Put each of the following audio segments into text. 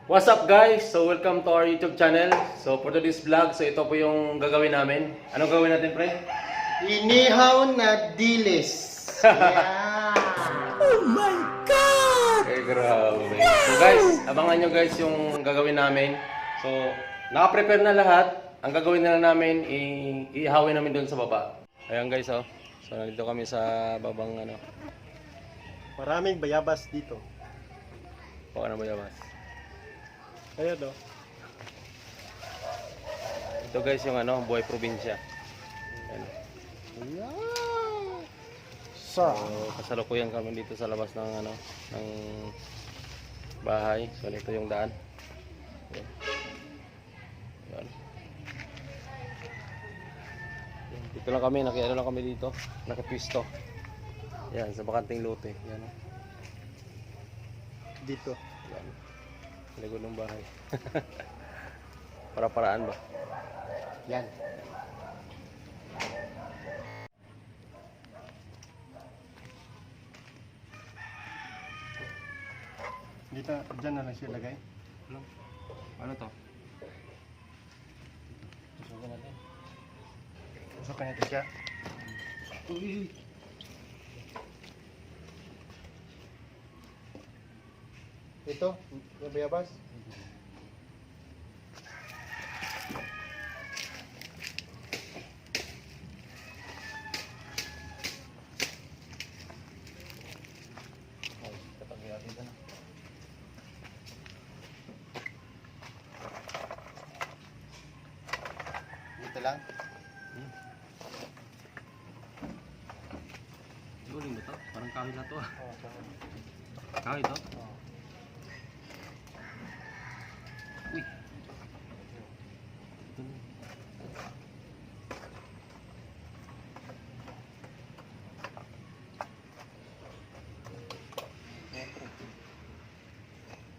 What's up guys? So welcome to our YouTube channel. So for today's vlog, so ito po yung gagawin namin. Anong gagawin natin, pre? Inihaw na dilis. Yeah. Oh my God! Eh, grabe. So guys, abangan nyo guys yung gagawin namin. So, naka-prepare na lahat. Ang gagawin na lang namin, iihawin namin doon sa baba. Ayan guys, oh. So, nandito kami sa babang ano. Maraming bayabas dito. Baka na bayabas. Ayan o. Ito guys yung ano, buhay probinsya. Ayan. Yeah. So, kasalukuyan kami dito sa labas ng ano, ng bahay. So, ito yung daan. Ayan. Ayan. Dito lang kami, nakiano lang kami dito. Nakapwisto. Yan, sa bakanting lote. Yan. Dito. Yan. Likod ng bahay. Para-paraan ba? Yan. Dito, dyan na lang siya lagay. Ano? Ano to? Susukan natin. Susukan natin siya. Uy! Ito, yung bayabas. Ay, kapag natin ito na. Dito lang. Uling ba to? Parang kahoy na to ah. Oh, so, Kahoy to? oh. Uy! Ito na.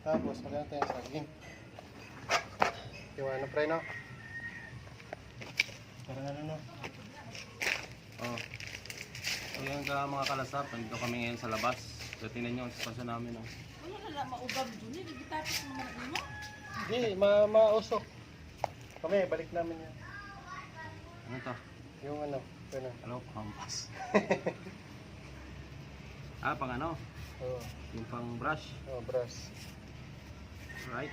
Tapos, maganda tayong saging. Yung ano, pre, no? Parang ano, no? Oh. So yan ka mga kalasap, nandito kami ngayon sa labas. So tingnan nyo ang sitwasyon namin. Oh. Wala na lang maubag dun. Hindi tapos naman mo. Hindi, mausok. Kami, balik namin yan. Ano to? Yung ano, ano. Hello, pampas. Ah, pang ano? Oh, Yung pang brush. oh, brass. Right?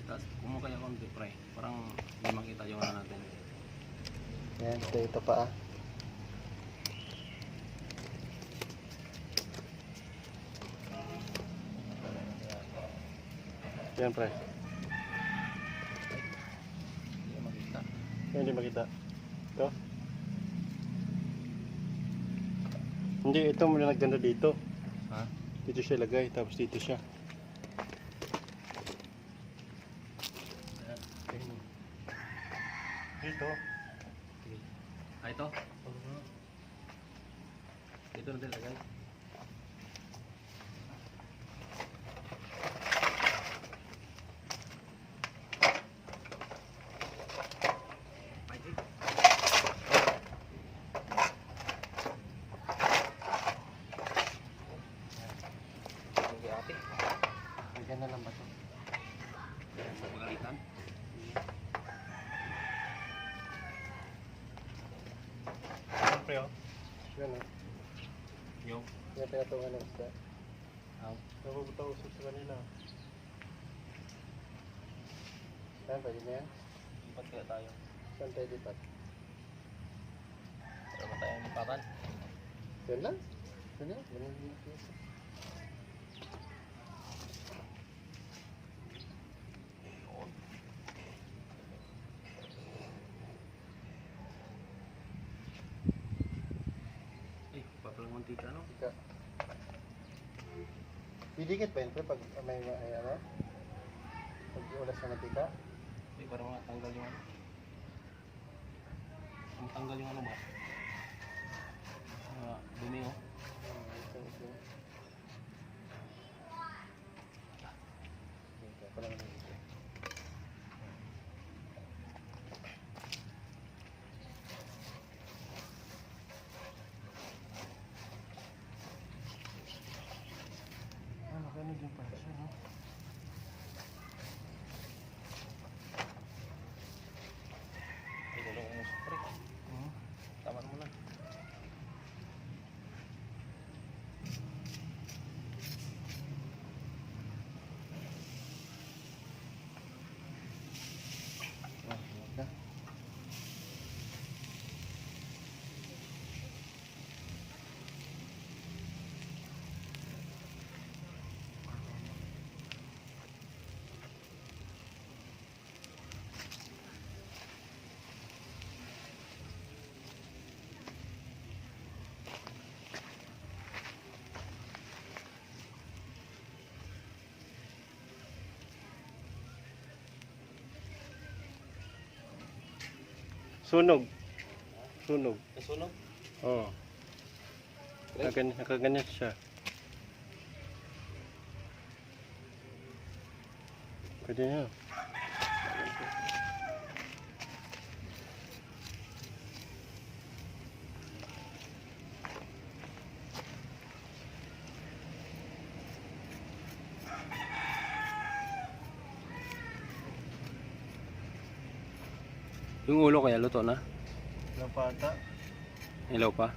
Tapos kumuha kaya konti pre. Parang hindi makita yung ano natin. Yan, ito pa ah. Yan, pre. Hindi makita. Yan, hindi makita. Ito. Hindi, ito muna nagdanda dito. Ha? Dito siya lagay, tapos dito siya. Dito. Ah, ito? Ito na din lagay. Lagyan na lang ba ito? Sa pagalitan. Siyempre oh. Yan oh. Yo. Yan pinatungan ng isda. Aw. Nabubuta usok sa kanila. Yan, pwede na yan. Lipat kaya tayo. Saan tayo lipat? Para ba tayo lipatan? Yan lang. Yan lang. Yan lang. Eh, papalang mantika no? Ika. Didikit ba yun pre pag may ano? Pag ulas na natika? Eh, para matanggal yung ano. Matanggal yung ano ba? Dumi oh. Pala naman dito. Sunog. Sunog. Nasunog? Oo. Nakaganyan siya. Pwede na. Yung ulo kaya luto na? Lapata. Ilaw pa?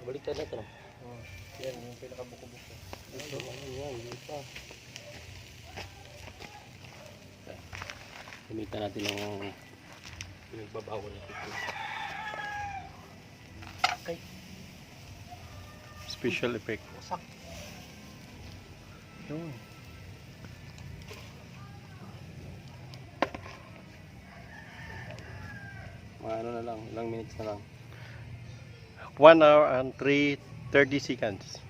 Balik tayo na ito. Oh, yan yung pinakabuko-buko. Ito, yan, hindi pa. Gamitan natin yung pinagbabawal na ito. Okay. Special effect. Wasak. Yun. Mga ano na lang, ilang minutes na lang. 1 hour and 30 seconds.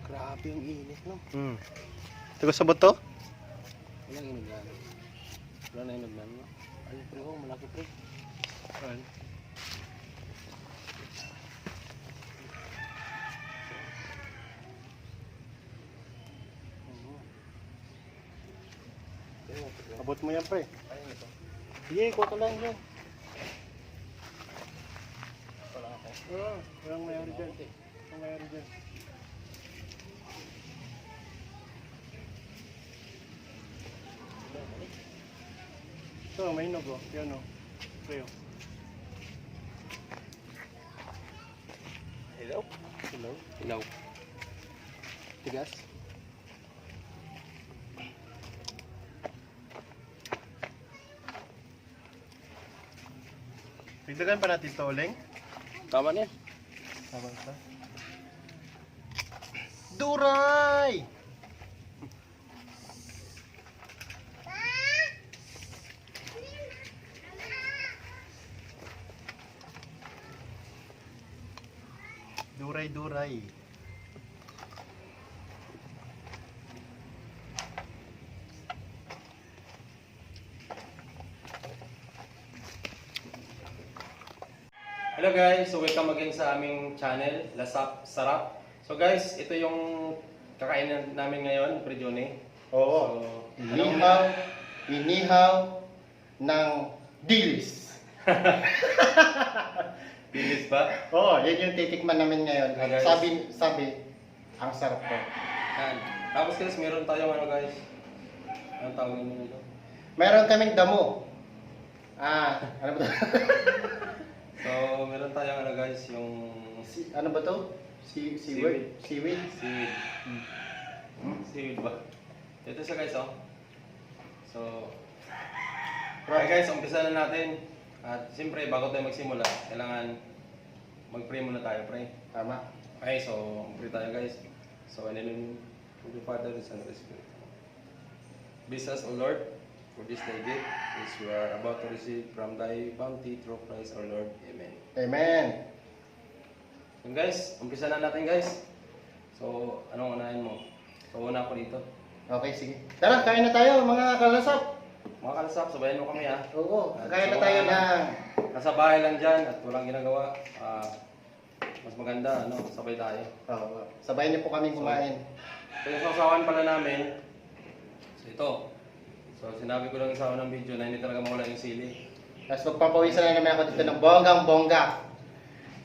Grabe yung init, no? Tago sa buto? Walang inuglan. Wala na inuglan, no? Ano pre, oh, malaki pre. Abot mo yan, pre. Ayun ito. Sige, kuha ka lang yan. Wala ako. Oo, walang mayroon dyan. Walang mayroon dyan. Ito, may hinog, oh. Yan, oh. Pre, oh. Hello? Hello? Hello. Tigas? Tigdagan pa natin ito, Oleng. Tama na yan. Tama ka. Duray! Duray. Hello guys, so welcome again sa aming channel, Lasap Sarap. So guys, ito yung kakainin namin ngayon, Pridyone. Oo. So, Inihaw ng dilis. Bilis ba? Oo, yan yung titikman namin ngayon. Ah, guys. Sabi, ang sarap to. Yan. Tapos guys, meron tayong ano guys. Anong tawag nyo nito? Meron kaming damo. Ano ba to? So, meron tayong ano guys, yung Ano ba to? Seaweed? Seaweed? seaweed. Seaweed ba? Ito siya guys, oh. So, okay guys, umpisa na natin. At siyempre, bago tayo magsimula, kailangan mag-pray muna tayo, pray. Tama. Okay, so pray tayo guys. So, in the name of the Father, the Son, and the Spirit. Bless us, O Lord, for this day gift, which we are about to receive from Thy bounty through Christ our Lord. Amen. Amen. So guys, umpisa na natin guys. So, anong unahin mo? So, una ako dito. Okay, sige. Tara, kain na tayo mga kalasap. Mga kalasap, sabayan mo kami ha. Oo, At kain na so, tayo ng... Nasa bahay lang dyan at walang ginagawa. Mas maganda, ano, sabay tayo. Oo, sabayan niyo po kami kumain. So, yung sausawan pala namin, so ito. So, sinabi ko lang sa unang video na hindi talaga mawala yung sili. Tapos magpapawisan na naman ako dito ng bonggang-bongga.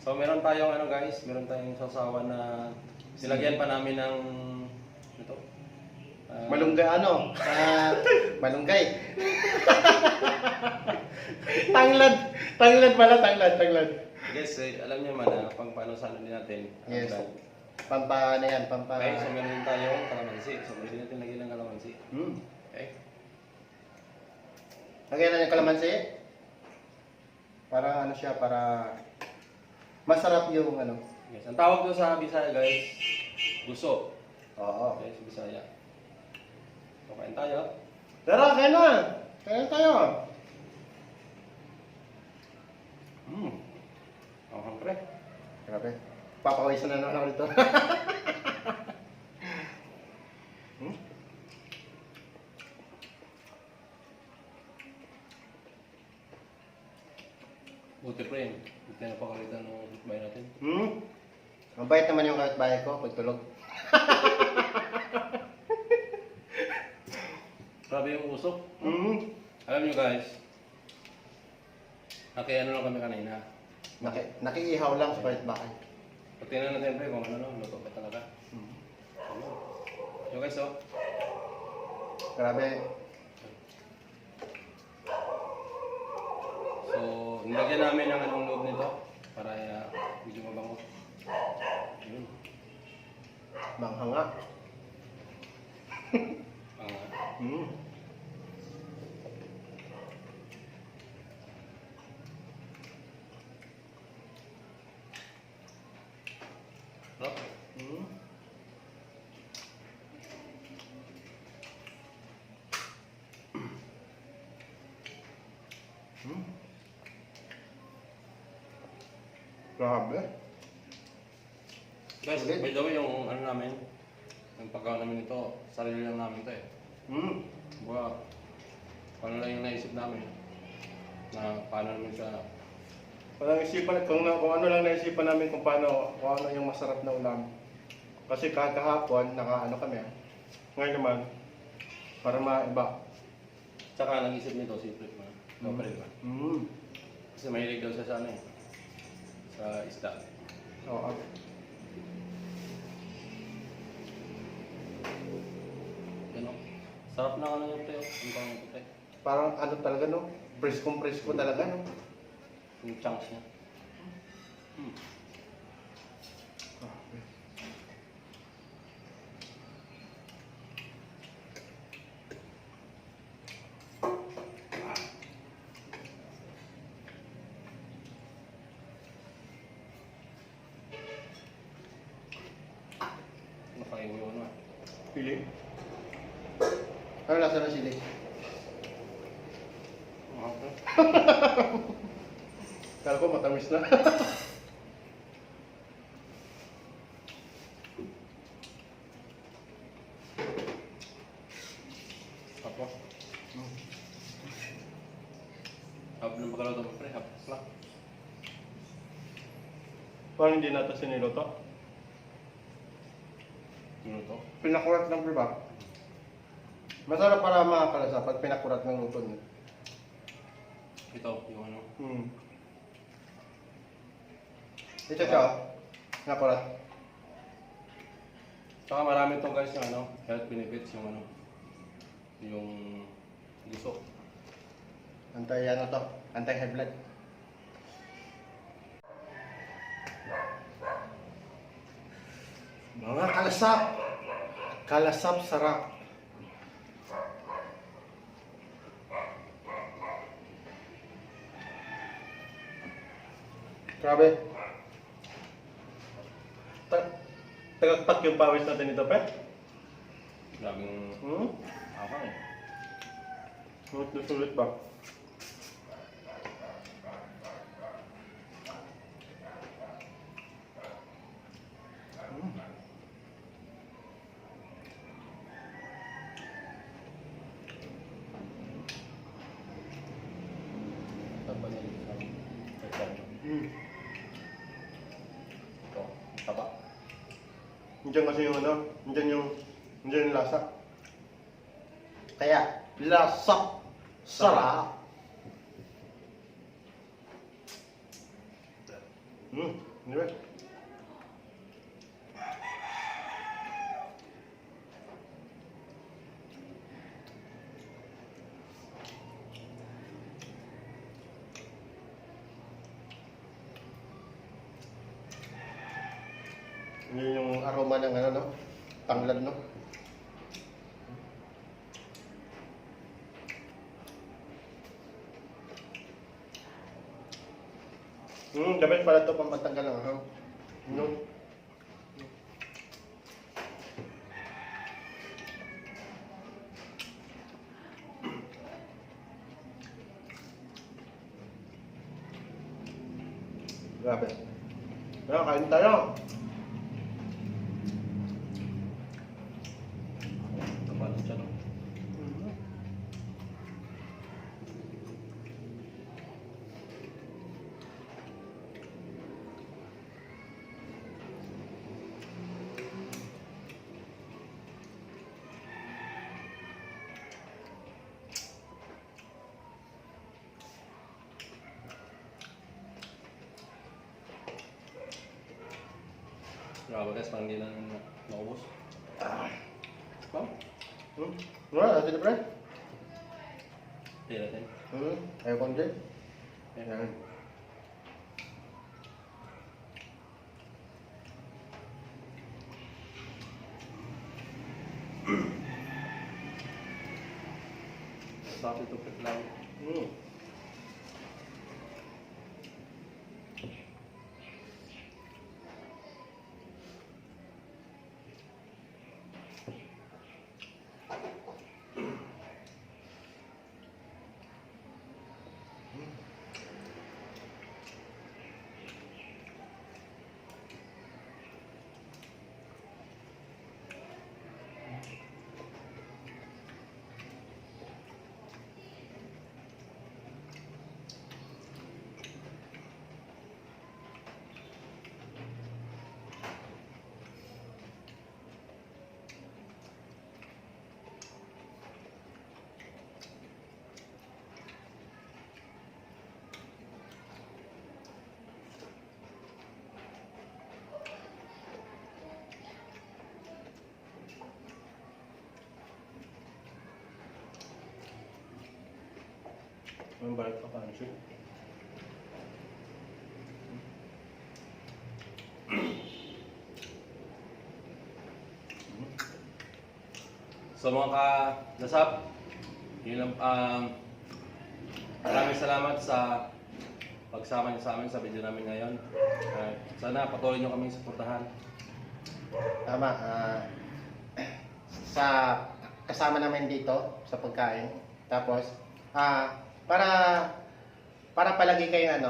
So, meron tayong ano guys, meron tayong sausawan na nilagyan pa namin ng ito. Malunggay ano? Malunggay. Tanglad pala, tanglad. Guys, alam niyo man na pang paano sa ano din natin. Yes. Tanglad. Pampa na yan, pampa... Okay, so meron din tayong kalamansi. So, pwede natin lagyan ng kalamansi. Okay. Lagyan na yung kalamansi. Para ano siya, para... Masarap yung ano. Yes. Ang tawag doon sa Bisaya guys, guso. Oo. Okay, sa Bisaya. So, kain tayo. Tara, kaya na. Kaya tayo. Ang pre. Grabe. Papawisan na naman ako dito. Buti pre, hindi tayo napakalitan ng kapitbahay natin. Mabait naman yung kapitbahay ko pag tulog. Grabe yung usok. Alam nyo guys, ano lang kami kanina. Nakiihaw lang sa kapitbahay. Pag tingnan natin pre kung ano, luto pa talaga. So guys, oh. Grabe. So, nilagyan namin ang anong loob nito para medyo mabango. Yun. Manghanga. Ang Grabe. Guys, by the way, yung ano namin, yung pagkain namin ito, sarili lang namin ito eh. Diba, paano lang yung naisip namin na paano namin siya. Walang isipan kung ano lang naisipan namin kung ano yung masarap na ulam. Kasi kahapon, nakaano kami. Ngayon naman, para maiba. Tsaka nag-isip nito si Flip man. Kapre ba? Kasi mahilig daw siya sa ano eh. Sa isda. Oo. Yan o. Sarap na ano yung tayo. Ang pang puti. Parang ano talaga no? Presko talaga no? Yung chunks niya. Nakain mo na. Pili. Ano lasa ng sili? Okay. Kala ko matamis na. Apo. Hap ng pagkalato mo pre. Hap lang. Parang hindi natin siniluto. Minuto. Pinakurat lang ba? Masarap para mga kalasa pag pinakurat ng luto niya. Ito, yung ano. Ito siya, pinakurat. Saka marami to guys yung ano, health benefits yung ano. Yung gusto. Anti-high blood. Mga kalasap. Kalasap sarap. Grabe. Tagaktak yung pawis natin ito, pe. Laging ako eh. Sulit ba? Tapos yung ito, taba. Nandiyan kasi yung ano, nandiyan yung lasa. Kaya, lasa sarap. Di ba? Yun yung aroma ng ano, no? Tanglad, no? Dapat pala ito pampatanggal ng ahang. No? Grabe. Kaya kain tayo. Kapalong siya, no? Grabe guys, parang hindi lang naubos. Bang? Wala, natin na pre. Hindi natin. Ayaw konti. Ayan. Sarap ito lang. Ang balik pa kansi. So mga ka-nasap, yun lang, maraming salamat sa pagsama niyo sa amin sa video namin ngayon. Sana patuloy niyo kaming suportahan. Tama. Sa kasama namin dito sa pagkain. Tapos, para palagi kayong